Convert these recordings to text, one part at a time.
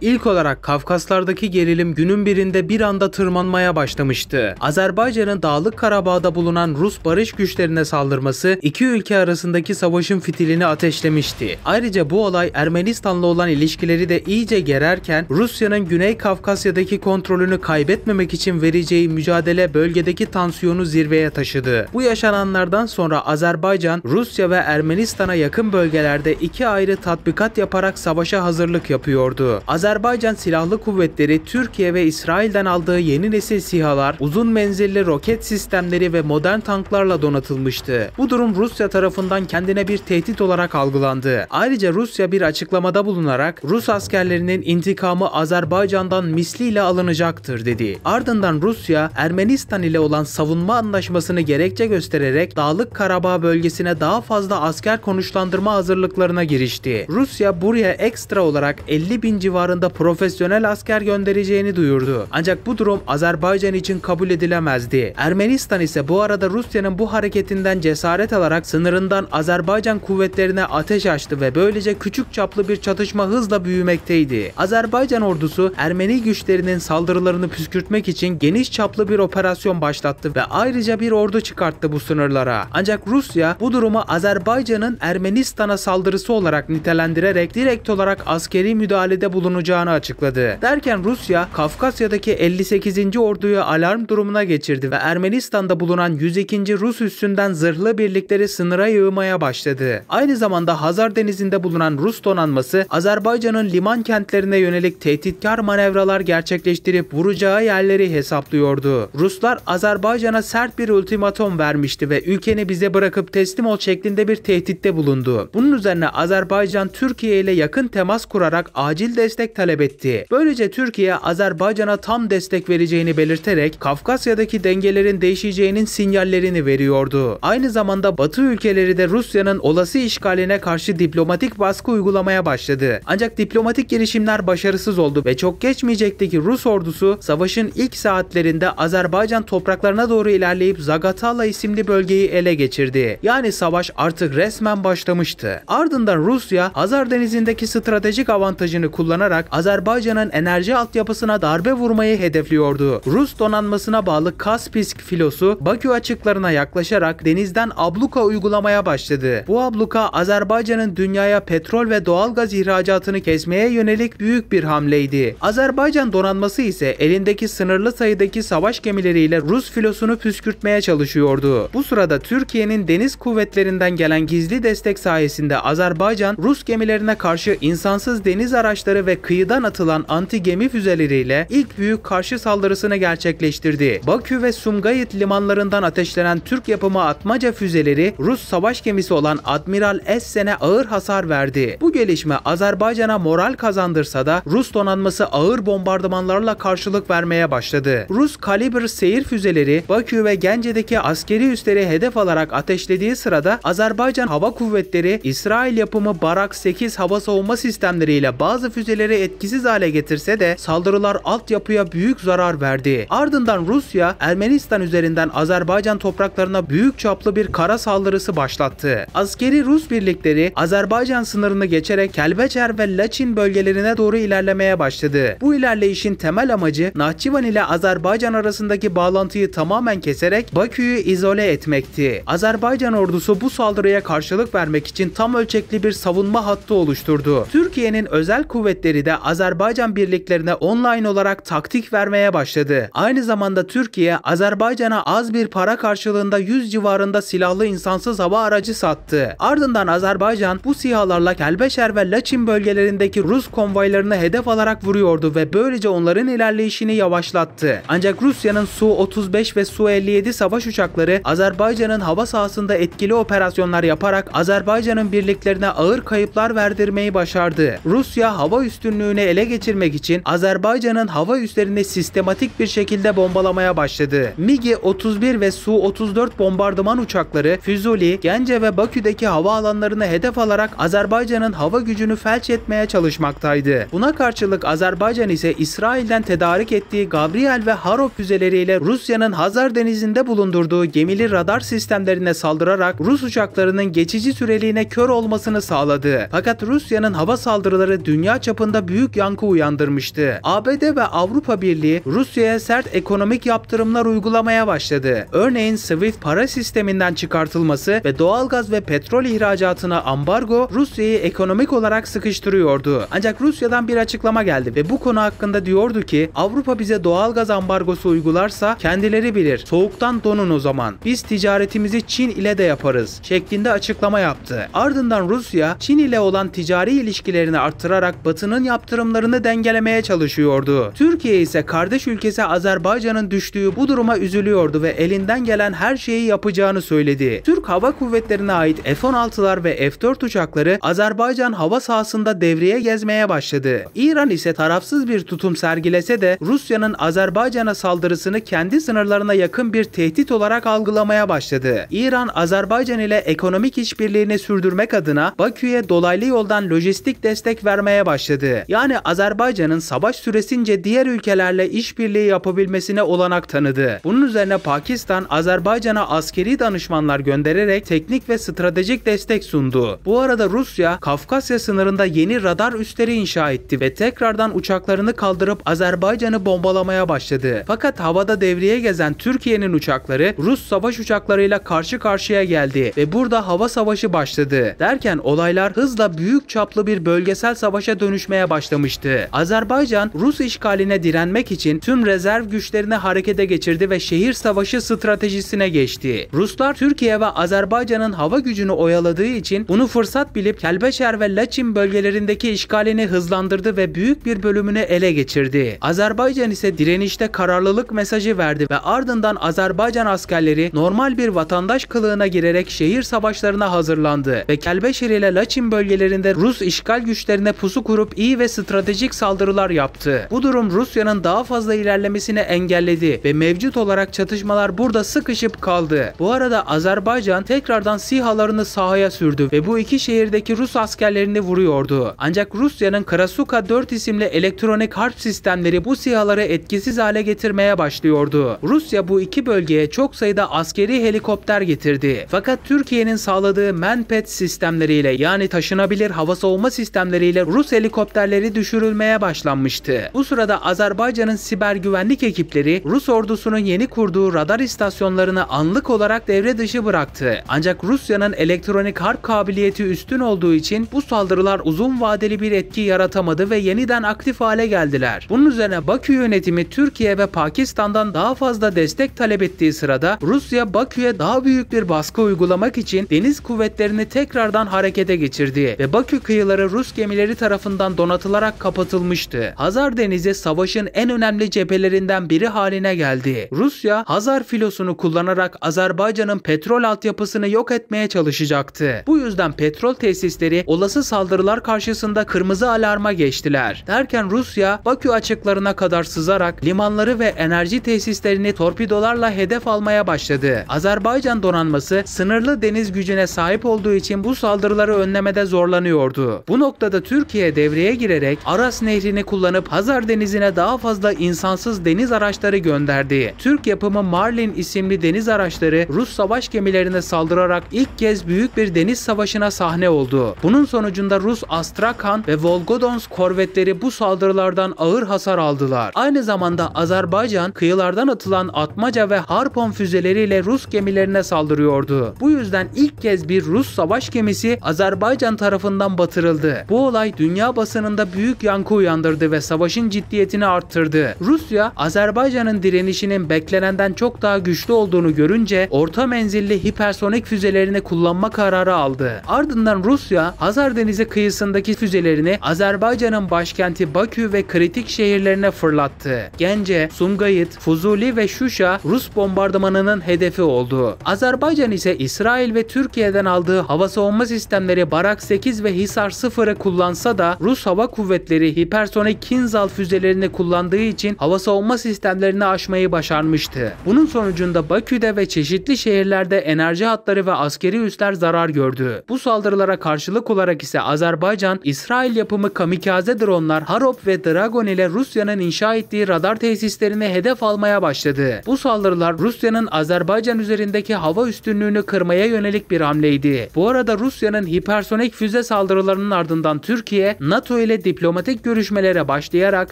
İlk olarak Kafkaslardaki gerilim günün birinde bir anda tırmanmaya başlamıştı. Azerbaycan'ın Dağlık Karabağ'da bulunan Rus barış güçlerine saldırması iki ülke arasındaki savaşın fitilini ateşlemişti. Ayrıca bu olay Ermenistan'la olan ilişkileri de iyice gererken Rusya'nın Güney Kafkasya'daki kontrolünü kaybetmemek için vereceği mücadele bölgedeki tansiyonu zirveye taşıdı. Bu yaşananlardan sonra Azerbaycan, Rusya ve Ermenistan'a yakın bölgelerde iki ayrı tatbikat yaparak savaşa hazırlık yapıyordu. Azerbaycan Silahlı Kuvvetleri Türkiye ve İsrail'den aldığı yeni nesil SİHA'lar, uzun menzilli roket sistemleri ve modern tanklarla donatılmıştı. Bu durum Rusya tarafından kendine bir tehdit olarak algılandı. Ayrıca Rusya bir açıklamada bulunarak Rus askerlerinin intikamı Azerbaycan'dan misliyle alınacaktır dedi. Ardından Rusya, Ermenistan ile olan savunma anlaşmasını gerekçe göstererek Dağlık Karabağ bölgesine daha fazla asker konuşlandırma hazırlıklarına girişti. Rusya buraya ekstra olarak 50.000 civarında profesyonel asker göndereceğini duyurdu. Ancak bu durum Azerbaycan için kabul edilemezdi. Ermenistan ise bu arada Rusya'nın bu hareketinden cesaret alarak sınırından Azerbaycan kuvvetlerine ateş açtı ve böylece küçük çaplı bir çatışma hızla büyümekteydi. Azerbaycan ordusu Ermeni güçlerinin saldırılarını püskürtmek için geniş çaplı bir operasyon başlattı ve ayrıca bir ordu çıkarttı bu sınırlara. Ancak Rusya bu durumu Azerbaycan'ın Ermenistan'a saldırısı olarak nitelendirerek direkt olarak askeri müdahalede bulunacağını açıkladı. Derken Rusya, Kafkasya'daki 58. orduyu alarm durumuna geçirdi ve Ermenistan'da bulunan 102. Rus üssünden zırhlı birlikleri sınıra yığmaya başladı. Aynı zamanda Hazar Denizi'nde bulunan Rus donanması, Azerbaycan'ın liman kentlerine yönelik tehditkar manevralar gerçekleştirip vuracağı yerleri hesaplıyordu. Ruslar Azerbaycan'a sert bir ultimatom vermişti ve ülkeni bize bırakıp teslim ol şeklinde bir tehditte bulundu. Bunun üzerine Azerbaycan Türkiye ile yakın temas kurarak acil destek talep etti. Böylece Türkiye Azerbaycan'a tam destek vereceğini belirterek Kafkasya'daki dengelerin değişeceğinin sinyallerini veriyordu. Aynı zamanda Batı ülkeleri de Rusya'nın olası işgaline karşı diplomatik baskı uygulamaya başladı. Ancak diplomatik girişimler başarısız oldu ve çok geçmeyecekti ki Rus ordusu savaşın ilk saatlerinde Azerbaycan topraklarına doğru ilerleyip Zagatala isimli bölgeyi ele geçirdi. Yani savaş artık resmen başlamıştı. Ardından Rusya, Hazar Denizi'ndeki stratejik avantajını kullanarak Azerbaycan'ın enerji altyapısına darbe vurmayı hedefliyordu. Rus donanmasına bağlı Kaspisk filosu Bakü açıklarına yaklaşarak denizden abluka uygulamaya başladı. Bu abluka Azerbaycan'ın dünyaya petrol ve doğalgaz ihracatını kesmeye yönelik büyük bir hamleydi. Azerbaycan donanması ise elindeki sınırlı sayıdaki savaş gemileriyle Rus filosunu püskürtmeye çalışıyordu. Bu sırada Türkiye'nin deniz kuvvetlerinden gelen gizli destek sayesinde Azerbaycan, Rus gemilerine karşı insansız deniz araçları ve kıyıdan atılan anti-gemi füzeleriyle ilk büyük karşı saldırısını gerçekleştirdi. Bakü ve Sumgayit limanlarından ateşlenen Türk yapımı atmaca füzeleri Rus savaş gemisi olan Admiral Essen'e ağır hasar verdi. Bu gelişme Azerbaycan'a moral kazandırsa da Rus donanması ağır bombardımanlarla karşılık vermeye başladı. Rus Kalibr seyir füzeleri Bakü ve Gence'deki askeri üsleri hedef alarak ateşlediği sırada Azerbaycan Hava Kuvvetleri İsrail yapımı Barak 8 hava savunma sistemleriyle bazı füzeleri etkisiz hale getirse de saldırılar altyapıya büyük zarar verdi. Ardından Rusya, Ermenistan üzerinden Azerbaycan topraklarına büyük çaplı bir kara saldırısı başlattı. Askeri Rus birlikleri Azerbaycan sınırını geçerek Kelbecer ve Laçin bölgelerine doğru ilerlemeye başladı. Bu ilerleyişin temel amacı Nahçıvan ile Azerbaycan arasındaki bağlantıyı tamamen keserek Bakü'yü izole etmekti. Azerbaycan ordusu bu saldırıya karşılık vermek için tam ölçekli bir savunma hattı oluşturdu. Türkiye'nin özel kuvvetleri de Azerbaycan birliklerine online olarak taktik vermeye başladı. Aynı zamanda Türkiye, Azerbaycan'a az bir para karşılığında 100 civarında silahlı insansız hava aracı sattı. Ardından Azerbaycan bu SİHA'larla Kelbeşer ve Laçin bölgelerindeki Rus konvoylarını hedef alarak vuruyordu ve böylece onların ilerleyişini yavaşlattı. Ancak Rusya'nın Su-35 ve Su-57 savaş uçakları Azerbaycan'ın hava sahasında etkili operasyonlar yaparak Azerbaycan'ın birliklerine ağır kayıplar verdirmeyi başardı. Rusya hava üstünlüğünü ele geçirmek için Azerbaycan'ın hava üslerini sistematik bir şekilde bombalamaya başladı. MiG-31 ve Su-34 bombardıman uçakları Füzuli, Gence ve Bakü'deki havaalanlarını hedef alarak Azerbaycan'ın hava gücünü felç etmeye çalışmaktaydı. Buna karşılık Azerbaycan ise İsrail'den tedarik ettiği Gabriel ve Haro füzeleriyle Rusya'nın Hazar Denizi'nde bulundurduğu gemili radar sistemlerine saldırarak Rus uçaklarının geçici süreliğine kör olmasını sağladı. Fakat Rusya'nın hava saldırıları dünya çapında büyük yankı uyandırmıştı. ABD ve Avrupa Birliği Rusya'ya sert ekonomik yaptırımlar uygulamaya başladı. Örneğin SWIFT para sisteminden çıkartılması ve doğalgaz ve petrol ihracatına ambargo Rusya'yı ekonomik olarak sıkıştırıyordu. Ancak Rusya'dan bir açıklama geldi ve bu konu hakkında diyordu ki Avrupa bize doğalgaz ambargosu uygularsa kendileri bilir. Soğuktan donun o zaman. Biz ticaretimizi Çin ile de yaparız şeklinde açıklama yaptı. Ardından Rusya Çin ile olan ticari ilişkilerini arttırarak Batı'nın yaptırımlarını dengelemeye çalışıyordu. Türkiye ise kardeş ülkesi Azerbaycan'ın düştüğü bu duruma üzülüyordu ve elinden gelen her şeyi yapacağını söyledi. Türk Hava Kuvvetleri'ne ait F-16'lar ve F-4 uçakları Azerbaycan hava sahasında devreye gezmeye başladı. İran ise tarafsız bir tutum sergilese de Rusya'nın Azerbaycan'a saldırısını kendi sınırlarına yakın bir tehdit olarak algılamaya başladı. İran, Azerbaycan ile ekonomik işbirliğini sürdürmek adına Bakü'ye dolaylı yoldan lojistik destek vermeye başladı. Yani Azerbaycan'ın savaş süresince diğer ülkelerle işbirliği yapabilmesine olanak tanıdı. Bunun üzerine Pakistan, Azerbaycan'a askeri danışmanlar göndererek teknik ve stratejik destek sundu. Bu arada Rusya, Kafkasya sınırında yeni radar üsleri inşa etti ve tekrardan uçaklarını kaldırıp Azerbaycan'ı bombalamaya başladı. Fakat havada devreye gezen Türkiye'nin uçakları Rus savaş uçaklarıyla karşı karşıya geldi ve burada hava savaşı başladı. Derken olaylar hızla büyük çaplı bir bölgesel savaşa dönüşmeye başlamıştı. Azerbaycan, Rus işgaline direnmek için tüm rezerv güçlerini harekete geçirdi ve şehir savaşı stratejisine geçti. Ruslar Türkiye ve Azerbaycan'ın hava gücünü oyaladığı için bunu fırsat bilip Kelbeşer ve Laçin bölgelerindeki işgalini hızlandırdı ve büyük bir bölümünü ele geçirdi. Azerbaycan ise direnişte kararlılık mesajı verdi ve ardından Azerbaycan askerleri normal bir vatandaş kılığına girerek şehir savaşlarına hazırlandı ve Kelbeşer ile Laçin bölgelerinde Rus işgal güçlerine pusu kurup iyi ve stratejik saldırılar yaptı. Bu durum Rusya'nın daha fazla ilerlemesini engelledi ve mevcut olarak çatışmalar burada sıkışıp kaldı. Bu arada Azerbaycan tekrardan SİHA'larını sahaya sürdü ve bu iki şehirdeki Rus askerlerini vuruyordu. Ancak Rusya'nın Krasuka 4 isimli elektronik harp sistemleri bu SİHA'ları etkisiz hale getirmeye başlıyordu. Rusya bu iki bölgeye çok sayıda askeri helikopter getirdi. Fakat Türkiye'nin sağladığı Manpad sistemleriyle yani taşınabilir hava savunma sistemleriyle Rus helikopterleri düşürülmeye başlanmıştı. Bu sırada Azerbaycan'ın siber güvenlik ekipleri Rus ordusunun yeni kurduğu radar istasyonlarını anlık olarak devre dışı bıraktı. Ancak Rusya'nın elektronik harp kabiliyeti üstün olduğu için bu saldırılar uzun vadeli bir etki yaratamadı ve yeniden aktif hale geldiler. Bunun üzerine Bakü yönetimi Türkiye ve Pakistan'dan daha fazla destek talep ettiği sırada Rusya Bakü'ye daha büyük bir baskı uygulamak için deniz kuvvetlerini tekrardan harekete geçirdi ve Bakü kıyıları Rus gemileri tarafından donatılarak kapatılmıştı. Hazar Denizi savaşın en önemli cephelerinden biri haline geldi. Rusya, Hazar filosunu kullanarak Azerbaycan'ın petrol altyapısını yok etmeye çalışacaktı. Bu yüzden petrol tesisleri olası saldırılar karşısında kırmızı alarma geçtiler. Derken Rusya, Bakü açıklarına kadar sızarak limanları ve enerji tesislerini torpidolarla hedef almaya başladı. Azerbaycan donanması sınırlı deniz gücüne sahip olduğu için bu saldırıları önlemede zorlanıyordu. Bu noktada Türkiye devreye girerek Aras Nehri'ni kullanıp Hazar Denizi'ne daha fazla insansız deniz araçları gönderdi. Türk yapımı Marlin isimli deniz araçları Rus savaş gemilerine saldırarak ilk kez büyük bir deniz savaşına sahne oldu. Bunun sonucunda Rus Astrakhan ve Volgodons korvetleri bu saldırılardan ağır hasar aldılar. Aynı zamanda Azerbaycan kıyılardan atılan Atmaca ve Harpon füzeleriyle Rus gemilerine saldırıyordu. Bu yüzden ilk kez bir Rus savaş gemisi Azerbaycan tarafından batırıldı. Bu olay dünya basınında büyük yankı uyandırdı ve savaşın ciddiyetini arttırdı. Rusya, Azerbaycan'ın direnişinin beklenenden çok daha güçlü olduğunu görünce orta menzilli hipersonik füzelerini kullanma kararı aldı. Ardından Rusya, Hazar Denizi kıyısındaki füzelerini Azerbaycan'ın başkenti Bakü ve kritik şehirlerine fırlattı. Gence, Sumgayit, Fuzuli ve Şuşa Rus bombardımanının hedefi oldu. Azerbaycan ise İsrail ve Türkiye'den aldığı hava savunma sistemleri Barak 8 ve Hisar 0'ı kullansa da Rus Hava Kuvvetleri hipersonik Kinzhal füzelerini kullandığı için hava savunma sistemlerini aşmayı başarmıştı. Bunun sonucunda Bakü'de ve çeşitli şehirlerde enerji hatları ve askeri üsler zarar gördü. Bu saldırılara karşılık olarak ise Azerbaycan, İsrail yapımı kamikaze dronlar Harop ve Dragon ile Rusya'nın inşa ettiği radar tesislerini hedef almaya başladı. Bu saldırılar Rusya'nın Azerbaycan üzerindeki hava üstünlüğünü kırmaya yönelik bir hamleydi. Bu arada Rusya'nın hipersonik füze saldırılarının ardından Türkiye, NATO ile Türkiye diplomatik görüşmelere başlayarak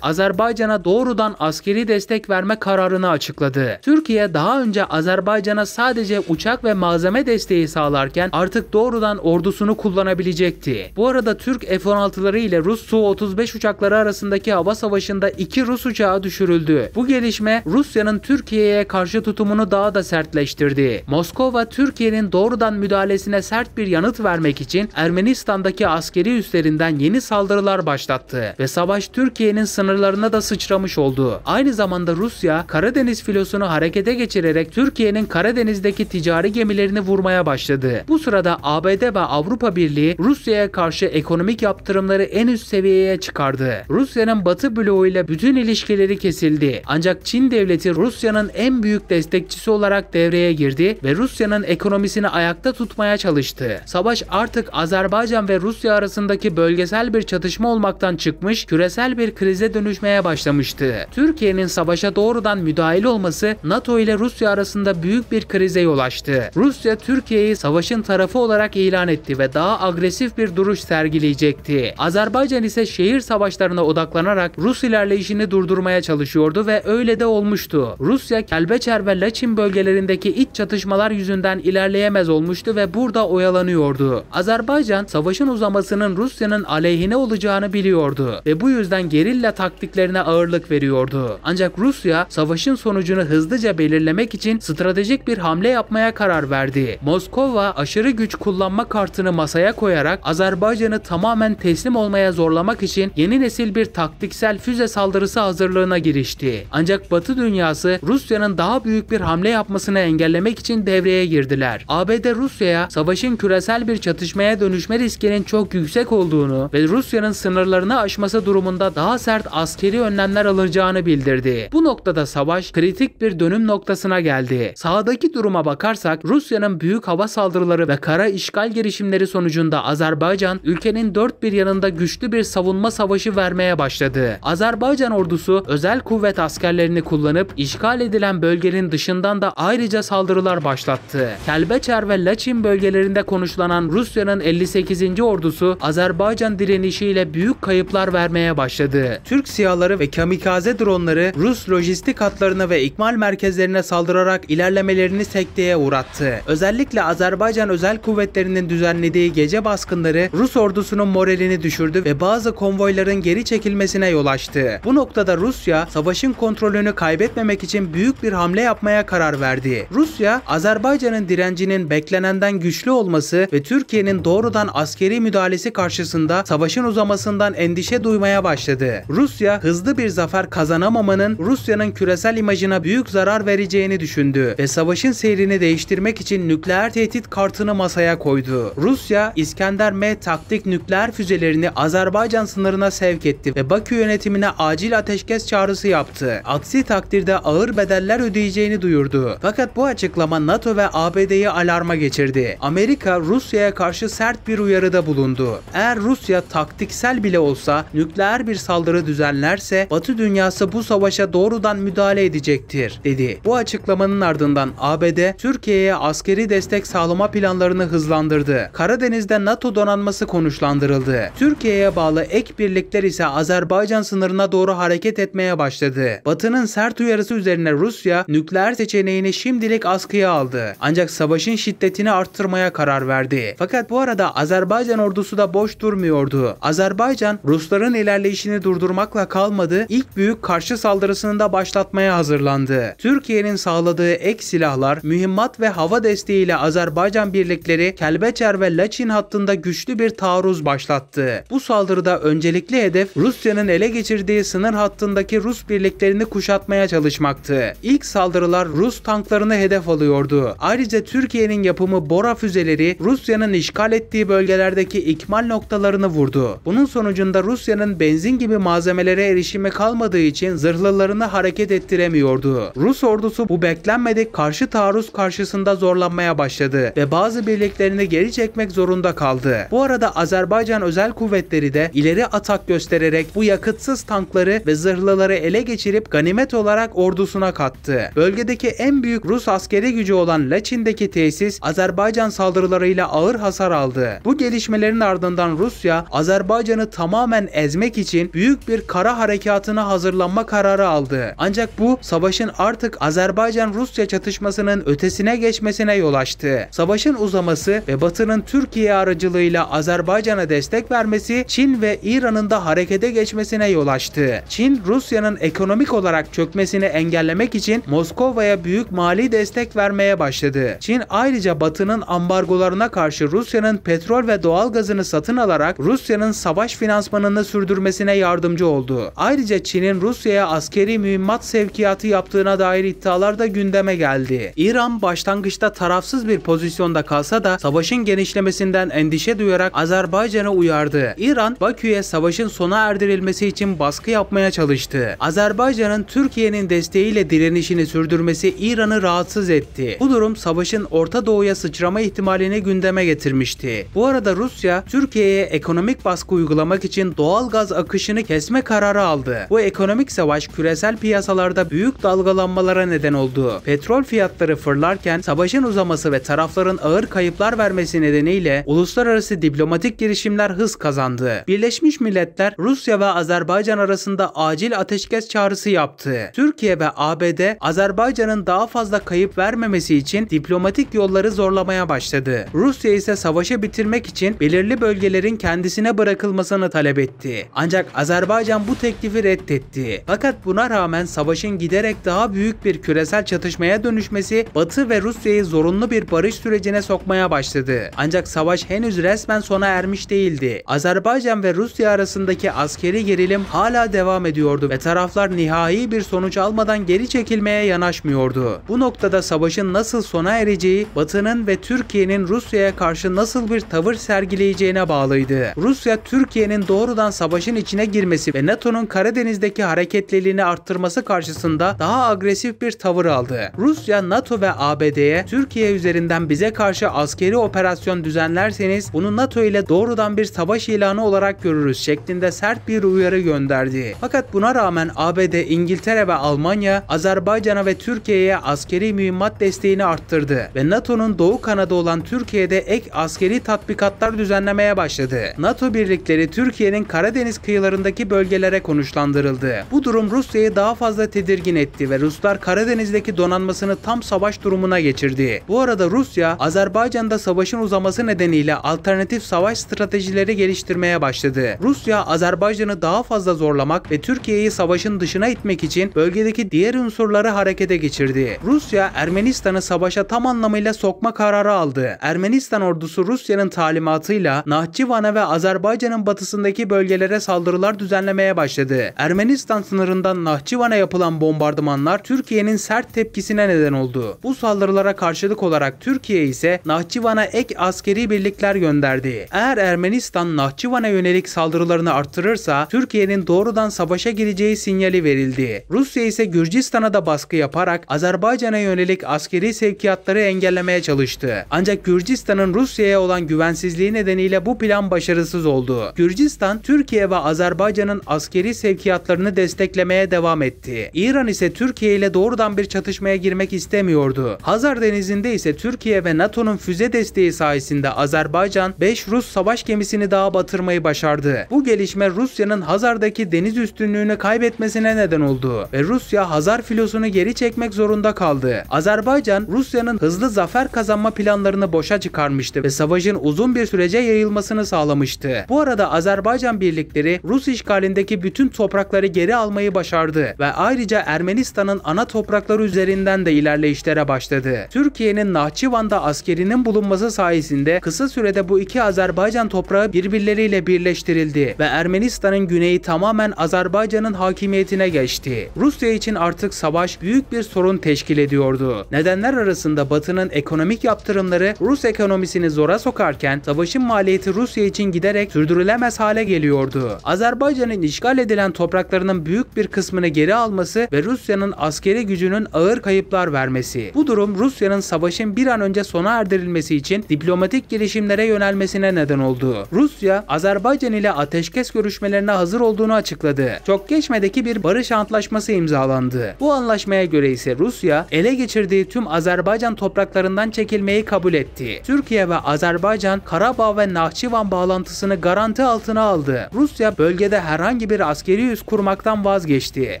Azerbaycan'a doğrudan askeri destek verme kararını açıkladı. Türkiye daha önce Azerbaycan'a sadece uçak ve malzeme desteği sağlarken artık doğrudan ordusunu kullanabilecekti. Bu arada Türk F-16'ları ile Rus Su-35 uçakları arasındaki hava savaşında 2 Rus uçağı düşürüldü. Bu gelişme Rusya'nın Türkiye'ye karşı tutumunu daha da sertleştirdi. Moskova, Türkiye'nin doğrudan müdahalesine sert bir yanıt vermek için Ermenistan'daki askeri üslerinden yeni saldırılar başlattı ve savaş Türkiye'nin sınırlarına da sıçramış oldu. Aynı zamanda Rusya, Karadeniz filosunu harekete geçirerek Türkiye'nin Karadeniz'deki ticari gemilerini vurmaya başladı. Bu sırada ABD ve Avrupa Birliği Rusya'ya karşı ekonomik yaptırımları en üst seviyeye çıkardı. Rusya'nın Batı bloğu ile bütün ilişkileri kesildi. Ancak Çin devleti Rusya'nın en büyük destekçisi olarak devreye girdi ve Rusya'nın ekonomisini ayakta tutmaya çalıştı. Savaş artık Azerbaycan ve Rusya arasındaki bölgesel bir çatışma olmaktan çıkmış, küresel bir krize dönüşmeye başlamıştı. Türkiye'nin savaşa doğrudan müdahil olması NATO ile Rusya arasında büyük bir krize yol açtı. Rusya, Türkiye'yi savaşın tarafı olarak ilan etti ve daha agresif bir duruş sergileyecekti. Azerbaycan ise şehir savaşlarına odaklanarak Rus ilerleyişini durdurmaya çalışıyordu ve öyle de olmuştu. Rusya, Kelbeçer ve Laçin bölgelerindeki iç çatışmalar yüzünden ilerleyemez olmuştu ve burada oyalanıyordu. Azerbaycan, savaşın uzamasının Rusya'nın aleyhine olacağını biliyordu ve bu yüzden gerilla taktiklerine ağırlık veriyordu. Ancak Rusya, savaşın sonucunu hızlıca belirlemek için stratejik bir hamle yapmaya karar verdi. Moskova, aşırı güç kullanma kartını masaya koyarak Azerbaycan'ı tamamen teslim olmaya zorlamak için yeni nesil bir taktiksel füze saldırısı hazırlığına girişti. Ancak Batı dünyası Rusya'nın daha büyük bir hamle yapmasını engellemek için devreye girdiler. ABD Rusya'ya savaşın küresel bir çatışmaya dönüşme riskinin çok yüksek olduğunu ve Rusya'nın sınırlarını aşması durumunda daha sert askeri önlemler alacağını bildirdi. Bu noktada savaş kritik bir dönüm noktasına geldi. Sahadaki duruma bakarsak Rusya'nın büyük hava saldırıları ve kara işgal girişimleri sonucunda Azerbaycan ülkenin dört bir yanında güçlü bir savunma savaşı vermeye başladı. Azerbaycan ordusu özel kuvvet askerlerini kullanıp işgal edilen bölgenin dışından da ayrıca saldırılar başlattı. Kelbeçer ve Laçin bölgelerinde konuşlanan Rusya'nın 58. ordusu Azerbaycan direnişiyle büyük kayıplar vermeye başladı. Türk SİHA'ları ve kamikaze dronları Rus lojistik hatlarına ve ikmal merkezlerine saldırarak ilerlemelerini sekteye uğrattı. Özellikle Azerbaycan özel kuvvetlerinin düzenlediği gece baskınları Rus ordusunun moralini düşürdü ve bazı konvoyların geri çekilmesine yol açtı. Bu noktada Rusya, savaşın kontrolünü kaybetmemek için büyük bir hamle yapmaya karar verdi. Rusya, Azerbaycan'ın direncinin beklenenden güçlü olması ve Türkiye'nin doğrudan askeri müdahalesi karşısında savaşın uzamasından endişe duymaya başladı. Rusya, hızlı bir zafer kazanamamanın Rusya'nın küresel imajına büyük zarar vereceğini düşündü ve savaşın seyrini değiştirmek için nükleer tehdit kartını masaya koydu. Rusya, İskender-M taktik nükleer füzelerini Azerbaycan sınırına sevk etti ve Bakü yönetimine acil ateşkes çağrısı yaptı. Aksi takdirde ağır bedeller ödeyeceğini duyurdu. Fakat bu açıklama NATO ve ABD'yi alarma geçirdi. Amerika, Rusya'ya karşı sert bir uyarıda bulundu. Eğer Rusya taktiksel bile olsa nükleer bir saldırı düzenlerse Batı dünyası bu savaşa doğrudan müdahale edecektir, dedi. Bu açıklamanın ardından ABD, Türkiye'ye askeri destek sağlama planlarını hızlandırdı. Karadeniz'de NATO donanması konuşlandırıldı. Türkiye'ye bağlı ek birlikler ise Azerbaycan sınırına doğru hareket etmeye başladı. Batı'nın sert uyarısı üzerine Rusya, nükleer seçeneğini şimdilik askıya aldı. Ancak savaşın şiddetini arttırmaya karar verdi. Fakat bu arada Azerbaycan ordusu da boş durmuyordu. Azerbaycan, Rusların ilerleyişini durdurmakla kalmadı, ilk büyük karşı saldırısını da başlatmaya hazırlandı. Türkiye'nin sağladığı ek silahlar, mühimmat ve hava desteğiyle Azerbaycan birlikleri Kelbeçer ve Laçin hattında güçlü bir taarruz başlattı. Bu saldırıda öncelikli hedef Rusya'nın ele geçirdiği sınır hattındaki Rus birliklerini kuşatmaya çalışmaktı. İlk saldırılar Rus tanklarını hedef alıyordu. Ayrıca Türkiye'nin yapımı Bora füzeleri Rusya'nın işgal ettiği bölgelerdeki ikmal noktalarını vurdu. Bunun sonucunda Rusya'nın benzin gibi malzemelere erişimi kalmadığı için zırhlılarını hareket ettiremiyordu. Rus ordusu bu beklenmedik karşı taarruz karşısında zorlanmaya başladı ve bazı birliklerini geri çekmek zorunda kaldı. Bu arada Azerbaycan özel kuvvetleri de ileri atak göstererek bu yakıtsız tankları ve zırhlıları ele geçirip ganimet olarak ordusuna kattı. Bölgedeki en büyük Rus askeri gücü olan Laçin'deki tesis Azerbaycan saldırılarıyla ağır hasar aldı. Bu gelişmelerin ardından Rusya, Azerbaycan'ı İran'ı tamamen ezmek için büyük bir kara harekatına hazırlanma kararı aldı. Ancak bu savaşın artık Azerbaycan-Rusya çatışmasının ötesine geçmesine yol açtı. Savaşın uzaması ve Batı'nın Türkiye aracılığıyla Azerbaycan'a destek vermesi Çin ve İran'ın da harekete geçmesine yol açtı. Çin, Rusya'nın ekonomik olarak çökmesini engellemek için Moskova'ya büyük mali destek vermeye başladı. Çin ayrıca Batı'nın ambargolarına karşı Rusya'nın petrol ve doğal gazını satın alarak Rusya'nın savaş finansmanını sürdürmesine yardımcı oldu. Ayrıca Çin'in Rusya'ya askeri mühimmat sevkiyatı yaptığına dair iddialar da gündeme geldi. İran başlangıçta tarafsız bir pozisyonda kalsa da savaşın genişlemesinden endişe duyarak Azerbaycan'ı uyardı. İran, Bakü'ye savaşın sona erdirilmesi için baskı yapmaya çalıştı. Azerbaycan'ın Türkiye'nin desteğiyle direnişini sürdürmesi İran'ı rahatsız etti. Bu durum savaşın Orta Doğu'ya sıçrama ihtimalini gündeme getirmişti. Bu arada Rusya, Türkiye'ye ekonomik baskı uygulamak için doğal gaz akışını kesme kararı aldı. Bu ekonomik savaş küresel piyasalarda büyük dalgalanmalara neden oldu. Petrol fiyatları fırlarken savaşın uzaması ve tarafların ağır kayıplar vermesi nedeniyle uluslararası diplomatik girişimler hız kazandı. Birleşmiş Milletler, Rusya ve Azerbaycan arasında acil ateşkes çağrısı yaptı. Türkiye ve ABD, Azerbaycan'ın daha fazla kayıp vermemesi için diplomatik yolları zorlamaya başladı. Rusya ise savaşı bitirmek için belirli bölgelerin kendisine bırakılmasını talep etti. Ancak Azerbaycan bu teklifi reddetti. Fakat buna rağmen savaşın giderek daha büyük bir küresel çatışmaya dönüşmesi Batı ve Rusya'yı zorunlu bir barış sürecine sokmaya başladı. Ancak savaş henüz resmen sona ermiş değildi. Azerbaycan ve Rusya arasındaki askeri gerilim hala devam ediyordu ve taraflar nihai bir sonuç almadan geri çekilmeye yanaşmıyordu. Bu noktada savaşın nasıl sona ereceği, Batı'nın ve Türkiye'nin Rusya'ya karşı nasıl bir tavır sergileyeceğine bağlıydı. Rusya, Türkiye'nin doğrudan savaşın içine girmesi ve NATO'nun Karadeniz'deki hareketliliğini arttırması karşısında daha agresif bir tavır aldı. Rusya, NATO ve ABD'ye Türkiye üzerinden bize karşı askeri operasyon düzenlerseniz bunu NATO ile doğrudan bir savaş ilanı olarak görürüz şeklinde sert bir uyarı gönderdi. Fakat buna rağmen ABD, İngiltere ve Almanya Azerbaycan'a ve Türkiye'ye askeri mühimmat desteğini arttırdı ve NATO'nun Doğu kanadı olan Türkiye'de ek askeri tatbikatlar düzenlemeye başladı. NATO birlikleri Türkiye'nin Karadeniz kıyılarındaki bölgelere konuşlandırıldı. Bu durum Rusya'yı daha fazla tedirgin etti ve Ruslar Karadeniz'deki donanmasını tam savaş durumuna geçirdi. Bu arada Rusya, Azerbaycan'da savaşın uzaması nedeniyle alternatif savaş stratejileri geliştirmeye başladı. Rusya, Azerbaycan'ı daha fazla zorlamak ve Türkiye'yi savaşın dışına itmek için bölgedeki diğer unsurları harekete geçirdi. Rusya, Ermenistan'ı savaşa tam anlamıyla sokma kararı aldı. Ermenistan ordusu Rusya'nın talimatıyla Nahçıvan'a ve Azerbaycan'ın batısındaki bölgelere saldırılar düzenlemeye başladı. Ermenistan sınırından Nahçıvan'a yapılan bombardımanlar Türkiye'nin sert tepkisine neden oldu. Bu saldırılara karşılık olarak Türkiye ise Nahçıvan'a ek askeri birlikler gönderdi. Eğer Ermenistan Nahçıvan'a yönelik saldırılarını arttırırsa Türkiye'nin doğrudan savaşa gireceği sinyali verildi. Rusya ise Gürcistan'a da baskı yaparak Azerbaycan'a yönelik askeri sevkiyatları engellemeye çalıştı. Ancak Gürcistan'ın Rusya'ya olan güvensizliği nedeniyle bu plan başarısız oldu. Gürcistan, Türkiye ve Azerbaycan'ın askeri sevkiyatlarını desteklemeye devam etti. İran ise Türkiye ile doğrudan bir çatışmaya girmek istemiyordu. Hazar Denizi'nde ise Türkiye ve NATO'nun füze desteği sayesinde Azerbaycan 5 Rus savaş gemisini daha batırmayı başardı. Bu gelişme Rusya'nın Hazar'daki deniz üstünlüğünü kaybetmesine neden oldu ve Rusya Hazar filosunu geri çekmek zorunda kaldı. Azerbaycan, Rusya'nın hızlı zafer kazanma planlarını boşa çıkarmıştı ve savaşın uzun bir sürece yayılmasını sağlamıştı. Bu arada Azerbaycan birlikleri Rus işgalindeki bütün toprakları geri almayı başardı ve ayrıca Ermenistan'ın ana toprakları üzerinden de ilerleyişlere başladı. Türkiye'nin Nahçıvan'da askerinin bulunması sayesinde kısa sürede bu iki Azerbaycan toprağı birbirleriyle birleştirildi ve Ermenistan'ın güneyi tamamen Azerbaycan'ın hakimiyetine geçti. Rusya için artık savaş büyük bir sorun teşkil ediyordu. Nedenler arasında Batı'nın ekonomik yaptırımları Rus ekonomisini zora sokarken savaşın maliyeti Rusya için giderek sürdürülemez hale geliyordu. Azerbaycan'ın işgal edilen topraklarının büyük bir kısmını geri alması ve Rusya'nın askeri gücünün ağır kayıplar vermesi. Bu durum Rusya'nın savaşın bir an önce sona erdirilmesi için diplomatik girişimlere yönelmesine neden oldu. Rusya, Azerbaycan ile ateşkes görüşmelerine hazır olduğunu açıkladı. Çok geçmedeki bir barış antlaşması imzalandı. Bu anlaşmaya göre ise Rusya, ele geçirdiği tüm Azerbaycan topraklarından çekilmeyi kabul etti. Türkiye ve Azerbaycan, Karabağ ve Nahçıvan bağlantısını garanti altına altına aldı. Rusya bölgede herhangi bir askeri üs kurmaktan vazgeçti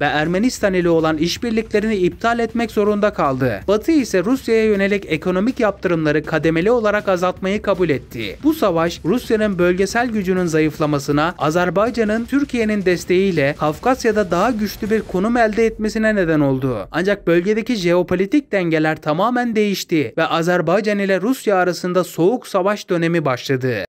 ve Ermenistan ile olan işbirliklerini iptal etmek zorunda kaldı. Batı ise Rusya'ya yönelik ekonomik yaptırımları kademeli olarak azaltmayı kabul etti. Bu savaş Rusya'nın bölgesel gücünün zayıflamasına, Azerbaycan'ın Türkiye'nin desteğiyle Kafkasya'da daha güçlü bir konum elde etmesine neden oldu. Ancak bölgedeki jeopolitik dengeler tamamen değişti ve Azerbaycan ile Rusya arasında soğuk savaş dönemi başladı.